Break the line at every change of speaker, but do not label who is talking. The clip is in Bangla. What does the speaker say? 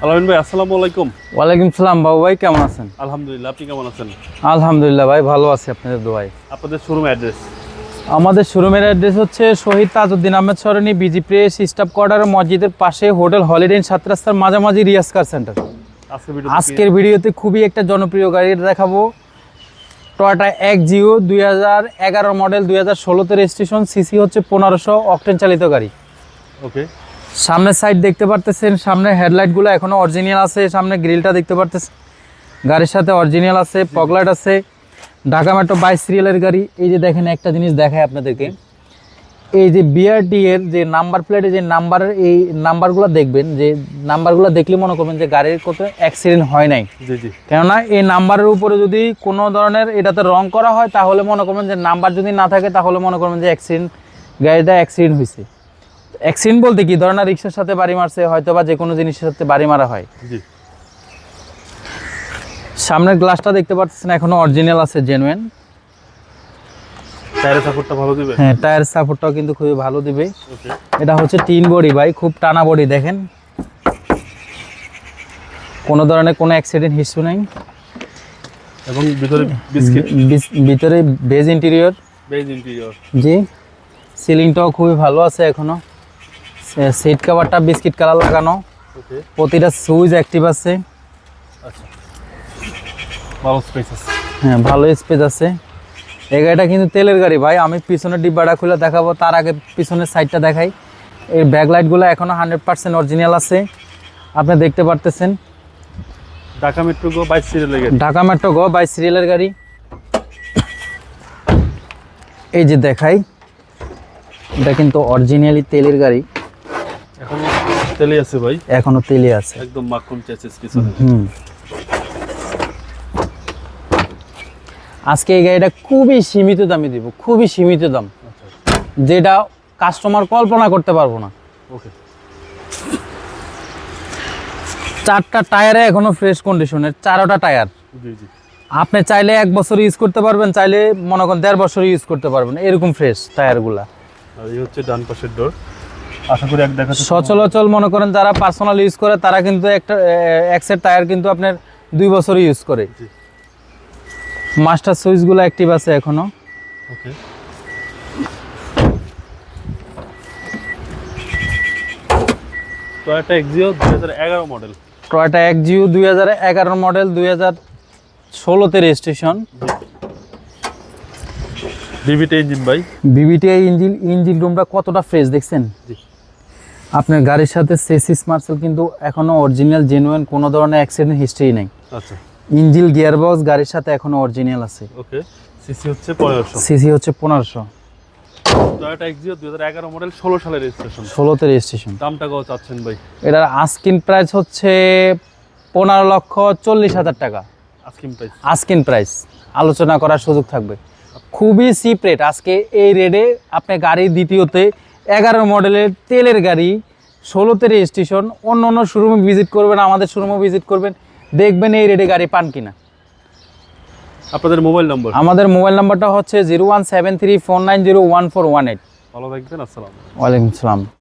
আলামিন ভাই আসসালামু আলাইকুম।
ওয়ালাইকুম সালাম বাবু ভাই, কেমন আছেন?
আলহামদুলিল্লাহ, আপনি কেমন আছেন?
আলহামদুলিল্লাহ ভাই, ভালো আছি আপনাদের দোয়ায়।
আপনাদের শোরুম অ্যাড্রেস?
আমাদের শোরুমের অ্যাড্রেস হচ্ছে শহীদ তাজউদ্দিন আহমেদ সরণি, বিজি প্রেস, স্টাফ কোয়ার্টার, মসজিদের পাশে, হোটেল হলিডে ইন 7 রাস্তার মাঝামাঝি, রিয়াজ কার সেন্টার। আজকের ভিডিওতে খুবই একটা জনপ্রিয় গাড়ি দেখাবো, Toyota Axio 2011 model, 2016 registration, CC হচ্ছে 1500, অকটেন চালিত গাড়ি।
ওকে,
সামনের সাইড দেখতে পারতেছেন, সামনে হেডলাইটগুলো এখনো অরিজিনাল আছে, সামনে গ্রিলটা দেখতে পারতেছেন গাড়ির সাথে অরিজিনাল আছে, পগলাইট আছে, ঢাকা মেট্রো 22 সিরিয়ালের গাড়ি। এই যে দেখেন, একটা জিনিস দেখায় আপনাদেরকে, এই যে বিআরটি এর যে নাম্বার প্লেটে যে নাম্বারের এই নাম্বারগুলো দেখবেন, যে নাম্বারগুলো দেখলে মনে করবেন যে গাড়ির কত অ্যাক্সিডেন্ট হয় নাই।
জি জি,
কেননা এই নাম্বারের উপরে যদি কোনো ধরনের এটাতে রং করা হয় তাহলে মনে করবেন যে নাম্বার যদি না থাকে তাহলে মনে করবেন যে গাড়িটা অ্যাক্সিডেন্ট হয়েছে। অ্যাক্সিডেন্ট বলতে কি ধরনের রিক্সার সাথে বাড়ি মারছে, হয়তো বা যে কোনো জিনিসের সাথে বাড়ি মারা হয়।
জি,
সামনের গ্লাসটা দেখতে পাচ্ছেন এখনো অরিজিনাল আছে, জেনুইন।
টায়ারের সাপোর্টটা ভালো দিবে?
হ্যাঁ, টায়ার সাপোর্টটাও কিন্তু খুবই ভালো দিবে।
ওকে,
এটা হচ্ছে টিন বডি ভাই, খুব টানা বডি, দেখেন কোনো ধরনের কোনো অ্যাক্সিডেন্ট হিস্ট্রি নাই।
এবং ভিতরে বিস্কিট,
ভিতরে বেজ ইন্টেরিয়র। জি, সিলিংটাও খুবই ভালো আছে এখনো। সিট কভারটা বিস্কিট কালার লাগানো।
ওকে,
প্রতিটা সুইচ অ্যাক্টিভ আছে।
আচ্ছা, ভালো স্পেস আছে।
হ্যাঁ, ভালো স্পেস আছে। এই গাড়িটা কিন্তু তেলের গাড়ি ভাই। আমি পিছনের ডিব্বাটা খুলে দেখাবো, তার আগে পিছনের সাইডটা দেখাই। এই ব্যাকলাইটগুলো এখনো 100% অরিজিনাল আছে, আপনি দেখতে পারতেছেন।
ঢাকা মেট্রো গো 22 সিরিয়ালের গাড়ি।
ঢাকা মেট্রো গো 22 সিরিয়ালের গাড়ি। এই যে দেখাই, এটা কিন্তু অরিজিনালি তেলের গাড়ি।
এখনো তেলে আছে ভাই,
এখনো তেলে আছে,
একদম মাখন চেসিস পিছনে।
আজকে এই গাড়িটা খুবই সীমিত দামে দিব, খুবই সীমিত দাম, যেটা কাস্টমার কল্পনা করতে পারবো না।
ওকে,
4টা টায়ারে এখনো ফ্রেশ কন্ডিশনের, 4টা টায়ার।
জি জি,
আপনি চাইলে 1 বছর ইউজ করতে পারবেন, চাইলে মনে করেন 1.5 বছর ইউজ করতে পারবেন, এরকম ফ্রেশ টায়ারগুলা।
আর এই হচ্ছে ডান পাশের ডোর। আশা করি এক দেখাচ্ছে
সচলাচল মনে করেন যারা পার্সোনাল ইউজ করে তারা কিন্তু একটা এক্সের টায়ার কিন্তু আপনার 2 বছর ইউজ করে। মাস্টার সুইচগুলো অ্যাক্টিভ আছে এখনো।
Okay, Toyota Axio 2011 model.
Toyota Axio 2011 model, 2016 registration.
VVT engine ভাই।
ভিভিটিআই ইঞ্জিন রুমটা কতটা ফ্রেশ দেখছেন?
জি,
আপনার গাড়ির সাথে চেসিস মার্সেল কিন্তু এখনো অরিজিনাল জেনুইন, কোনো ধরনের অ্যাক্সিডেন্ট হিস্ট্রি নেই।
আচ্ছা,
ইঞ্জিন গিয়ারবক্স গাড়ির সাথে এখনো অরিজিনাল আছে।
ওকে, সিসি হচ্ছে 1500।
সিসি হচ্ছে 1500।
টয়োটা এক্সিও 2011 মডেল, 16 সালের রেজিস্ট্রেশন।
16তে রেজিস্ট্রেশন।
দামটা কত চাচ্ছেন ভাই?
এটার আস্কিন প্রাইস হচ্ছে 15,40,000 টাকা।
Asking price?
আস্কিন প্রাইস, আলোচনা করার সুযোগ থাকবে। খুবই চিপ রেট আজকে এই রেটে আপনি গাড়ি। দ্বিতীয়তে 11 মডেলের তেলের গাড়ি, 16তে রেজিস্ট্রেশন। অন্য অন্য শোরুমে ভিজিট করবেন, আমাদের শোরুমে ভিজিট করবেন, দেখবেন এই রেটে গাড়ি পান কিনা।
আপনাদের মোবাইল নম্বর?
আমাদের মোবাইল নাম্বারটা হচ্ছে 017349014118।
ভালো থাকবেন, আসসালাম।
ওয়ালাইকুম সালাম।